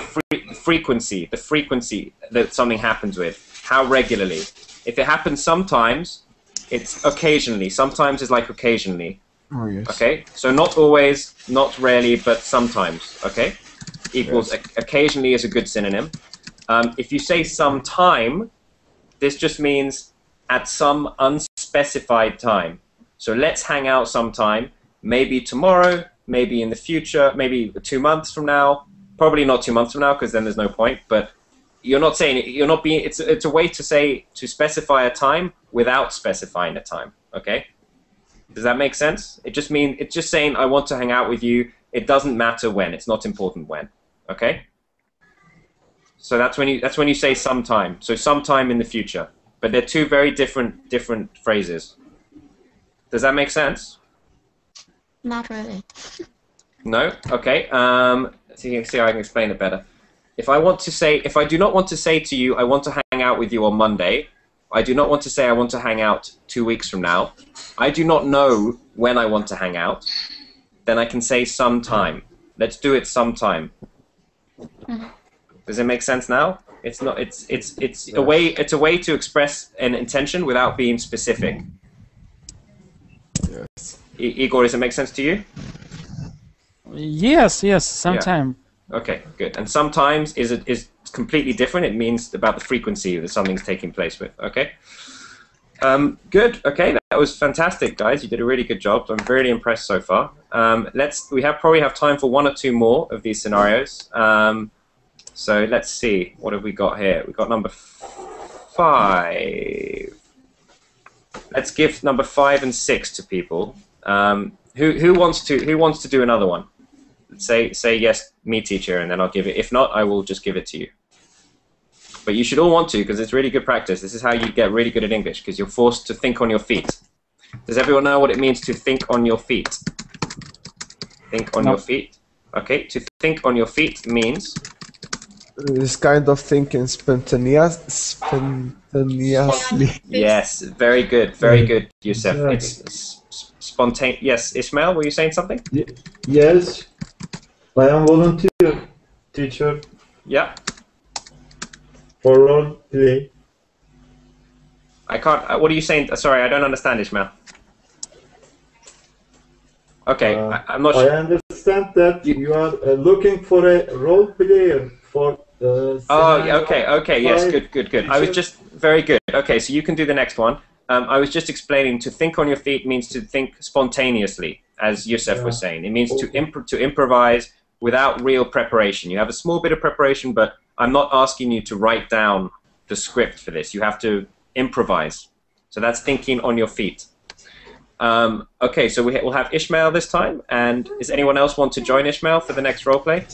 frequency, the frequency that something happens with, how regularly. If it happens sometimes, it's occasionally. Sometimes is like occasionally. Oh, yes. Okay, so not always, not rarely, but sometimes. Okay, equals occasionally is a good synonym. If you say sometime, this just means at some unspecified time. So let's hang out sometime, maybe tomorrow, maybe in the future, maybe 2 months from now. Probably not 2 months from now, because then there's no point. But you're not saying, you're not being. It's a way to say, to specify a time without specifying a time. Okay. Does that make sense? It's just saying I want to hang out with you. It doesn't matter when. It's not important when. Okay. So that's when you say sometime. So sometime in the future. But they're two very different phrases. Does that make sense? Not really. No? Okay. See how I can explain it better. If I do not want to say to you, I want to hang out with you on Monday, I do not want to say I want to hang out 2 weeks from now, I do not know when I want to hang out, then I can say sometime. Let's do it sometime. Does it make sense now? It's not. It's a way. It's a way to express an intention without being specific. Yes. Igor, does it make sense to you? Yes, sometime. Yeah. Okay, good. And sometimes is completely different. It means about the frequency that something's taking place with. Okay. Good. Okay, that was fantastic, guys. You did a really good job. I'm really impressed so far. We probably have time for 1 or 2 more of these scenarios. So let's see. What have we got here? We've got number 5. Let's give number 5 and 6 to people. Who wants to do another one? Say yes, me, teacher, and then I'll give it. If not, I will just give it to you. But you should all want to, because it's really good practice. This is how you get really good at English, because you're forced to think on your feet. Does everyone know what it means to think on your feet? Think on your feet. Okay, to think on your feet means? This kind of thinking spontaneously. Yes, very good, Youssef. It's spontaneous. Yes, Ismail, were you saying something? Yes, I am volunteer teacher. Yeah. For role play. I can't. What are you saying? Sorry, I don't understand, Ismail. Okay, I'm not sure. I understand that you are looking for a role player for. Okay. Yes, good. I was just very good. Okay, so you can do the next one. I was just explaining to think on your feet means to think spontaneously, as Youssef was saying. It means to improvise without real preparation. You have a small bit of preparation, but I'm not asking you to write down the script for this. You have to improvise. So that's thinking on your feet. Okay, so we'll have Ishmael this time. And does anyone else want to join Ishmael for the next roleplay?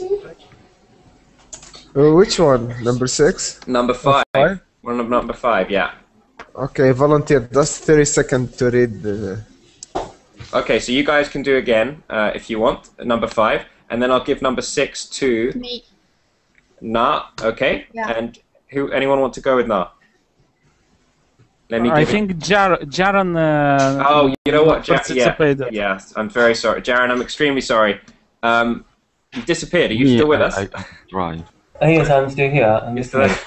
Which one? Number 6? Number 5. One of number 5, yeah. Okay, volunteer. Just 30 seconds to read the... Okay, so you guys can do again if you want, number 5. And then I'll give number 6 to... Me. Na, okay? Yeah. And anyone want to go with Na? Let me I think Jaron oh, you know what? participated. Yeah, I'm very sorry. Jaron, I'm extremely sorry. You disappeared. Are you still with us? Right. Yes, I'm still here. You're still there?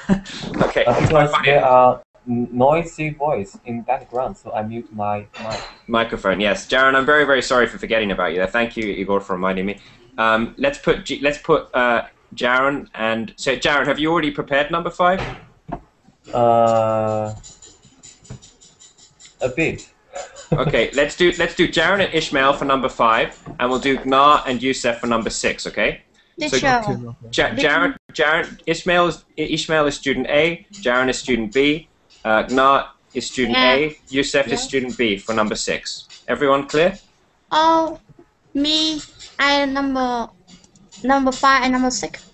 Okay. Because there are noisy voice in background, so I mute my mic. Microphone, yes. Jaron, I'm very, very sorry for forgetting about you there. Thank you, Igor, for reminding me. Let's put Jaron and... So, Jaron, have you already prepared number 5? A bit. Okay, let's do Jaron and Ishmael for number 5, and we'll do Gna and Youssef for number 6, okay? So, Jaron, Ishmael is student A, Jaron is student B, Gna is student A, Youssef is student B for number 6. Everyone clear? Oh, me, I number 5 and number 6.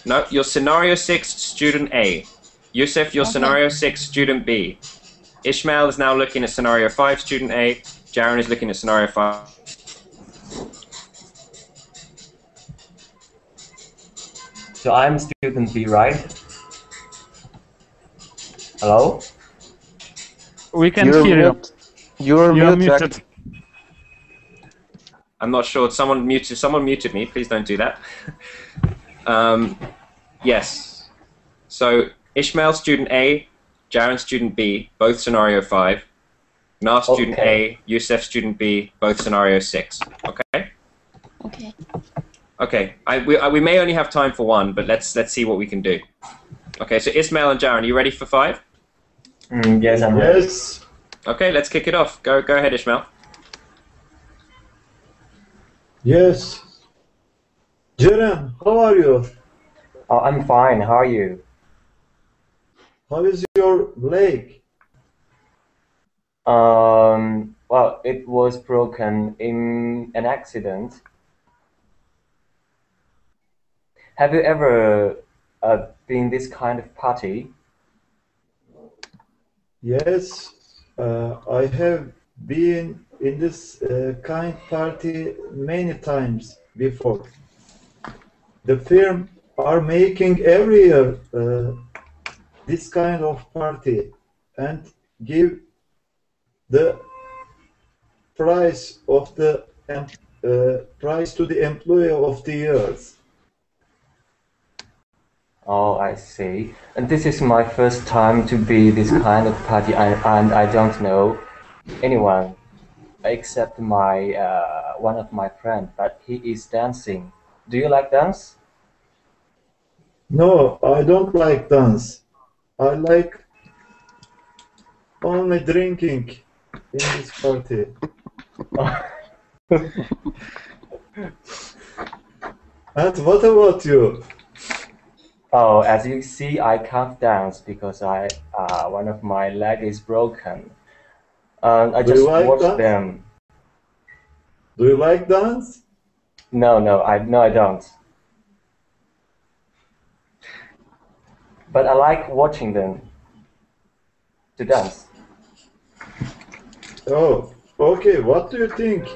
No, your scenario 6, student A. Youssef, your scenario 6, student B. Ishmael is now looking at scenario 5, student A. Jaron is looking at scenario 5. So I'm student B, right? Hello? We can hear you. You're muted. muted. I'm not sure. Someone muted me. Please don't do that. Yes. So Ishmael, student A. Jaron, student B. Both scenario 5. Nas student A, Youssef student B, both scenario 6. Okay. Okay. Okay. We may only have time for one, but let's see what we can do. Okay. So Ismail and Jaron, you ready for 5? Yes, I'm ready. Yes. Okay. Let's kick it off. Go ahead, Ismail. Yes. Jaren, how are you? Oh, I'm fine. How are you? How is your leg? Well, it was broken in an accident. Have you ever been this kind of party? Yes, I have been in this kind party many times before. The firm are making every year this kind of party and give the prize of the prize to the employee of the years. Oh, I see. And this is my first time to be this kind of party, and I don't know anyone except my one of my friends, but he is dancing. Do you like dance? No, I don't like dance. I like only drinking in this party. And what about you? Oh, as you see, I can't dance because one of my leg is broken. I Do just you like watch dance? them. Do you like dance? No, I don't. But I like watching them to dance. Oh, okay. What do you think?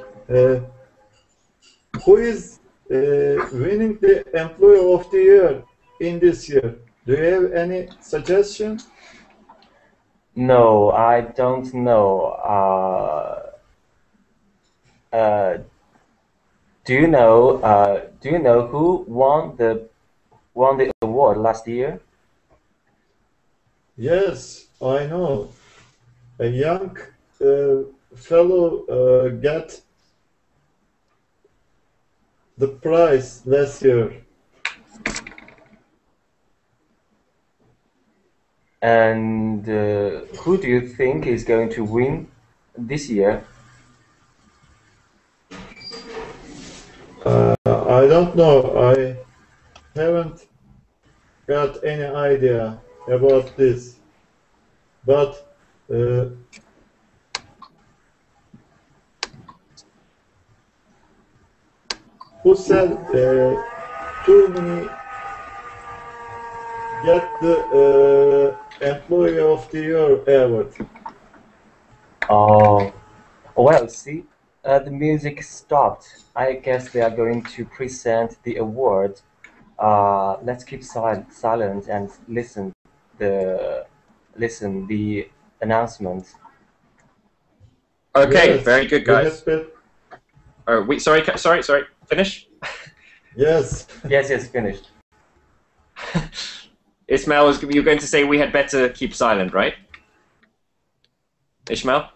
Who is winning the Employee of the Year in this year? Do you have any suggestion? No, I don't know. Do you know? Do you know who won the award last year? Yes, I know. A young fellow got the prize last year. And who do you think is going to win this year? I don't know. I haven't got any idea about this. But who said too many get the Employee of the Year award? Oh, well, see, the music stopped. I guess they are going to present the award. Let's keep silent and listen the announcement. Okay, Yes, very good, we have guys. been- Oh, wait, sorry. Finish. Yes. Yes, finished. Ismail, you were going to say we had better keep silent, right? Ishmael?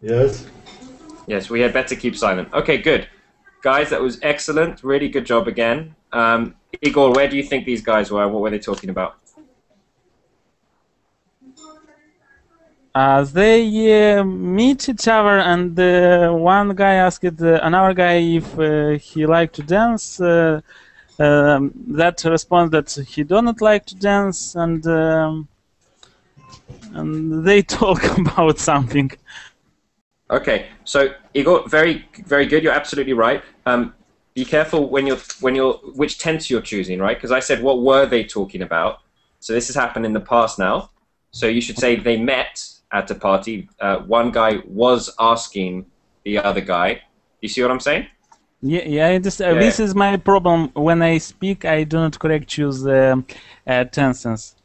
Yes. Yes, we had better keep silent. Okay, good. Guys, that was excellent. Really good job again. Igor, where do you think these guys were? What were they talking about? They meet each other, and one guy asked another guy if he liked to dance. That responds that he don't like to dance, and they talk about something. Okay, so Igor, very, very good. You're absolutely right. Be careful when you're which tense you're choosing, right? Because I said what were they talking about? So this has happened in the past now. So you should say they met at a party. One guy was asking the other guy. You see what I'm saying? Yeah. This is my problem. When I speak, I do not correct choose tenses.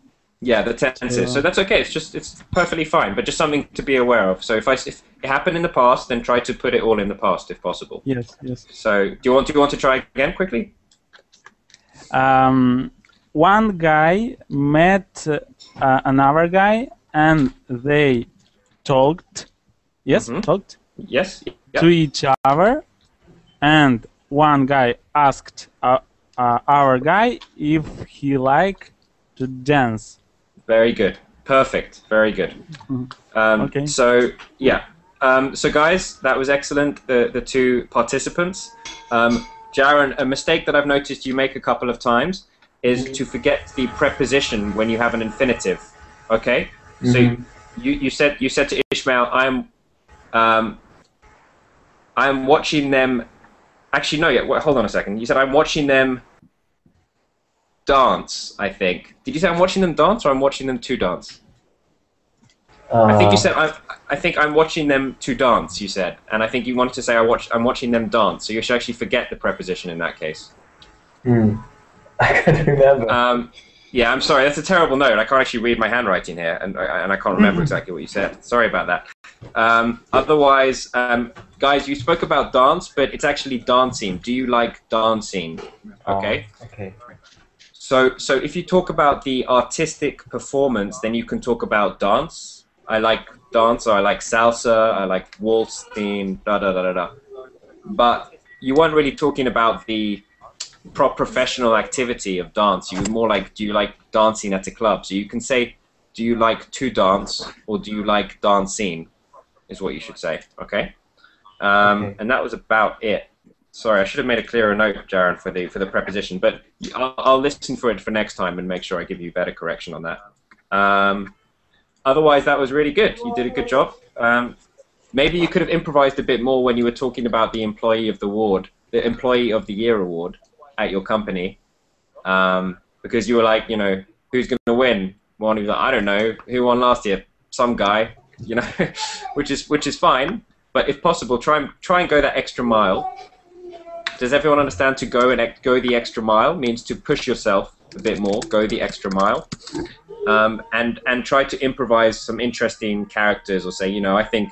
Yeah, the tenses. So that's okay. It's perfectly fine, but just something to be aware of. So if it happened in the past, then try to put it all in the past if possible. Yes. So do you want to try again quickly? One guy met another guy, and they talked Yes, talked Yes. to each other, and one guy asked our guy if he liked to dance. Very good. Perfect. Very good. Okay. So yeah. So guys, that was excellent. The two participants. Jaron, a mistake that I've noticed you make a couple of times is to forget the preposition when you have an infinitive. Okay. So you said to Ishmael, I'm watching them. Actually, no. Yeah. Hold on a second. You said I'm watching them dance. I think. Did you say I'm watching them dance or I'm watching them to dance? I think you said I think I'm watching them to dance. You said, and I think you wanted to say I'm watching them dance. So you should actually forget the preposition in that case. I can't remember. Yeah, I'm sorry. That's a terrible note. I can't actually read my handwriting here, and I can't remember exactly what you said. Sorry about that. Otherwise, guys, you spoke about dance, but it's actually dancing. Do you like dancing? Okay. Okay. So if you talk about the artistic performance, then you can talk about dance. I like dance, or I like salsa, I like waltzing, da da da da da. But you weren't really talking about the professional activity of dance. You were more like, do you like dancing at a club? So you can say, do you like to dance, or do you like dancing, is what you should say, okay? And that was about it. Sorry, I should have made a clearer note, Jaron, for the preposition, but I'll listen for it for next time and make sure I give you better correction on that. Otherwise, that was really good. You did a good job. Maybe you could have improvised a bit more when you were talking about the Employee of the Year award at your company, because you were like, you know, who's going to win? One was like, I don't know, who won last year? Some guy, you know, which is fine. But if possible, try and go that extra mile. Does everyone understand? To go the extra mile means to push yourself a bit more. Go the extra mile. And try to improvise some interesting characters, or say, you know, I think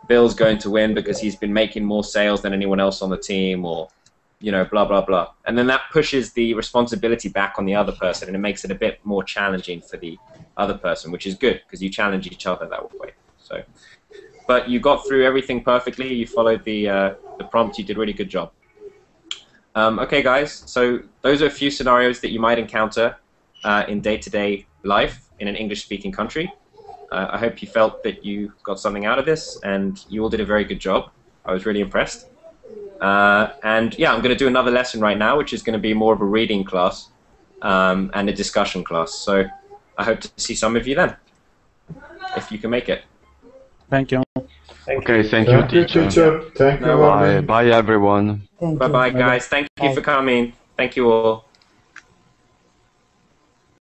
Bill's going to win because he's been making more sales than anyone else on the team, or, you know, blah, blah, blah. And then that pushes the responsibility back on the other person, and it makes it a bit more challenging for the other person, which is good because you challenge each other that way. So, but you got through everything perfectly. You followed the prompt. You did a really good job. Okay, guys, so those are a few scenarios that you might encounter in day-to-day life in an English-speaking country. I hope you felt that you got something out of this, and you all did a very good job. I was really impressed. And yeah, I'm going to do another lesson right now, which is going to be more of a reading class and a discussion class. So I hope to see some of you then, if you can make it. Thank you. Okay, thank you, teacher. Thank you. Bye, bye, everyone. Bye-bye, guys. Thank you for coming. Thank you all.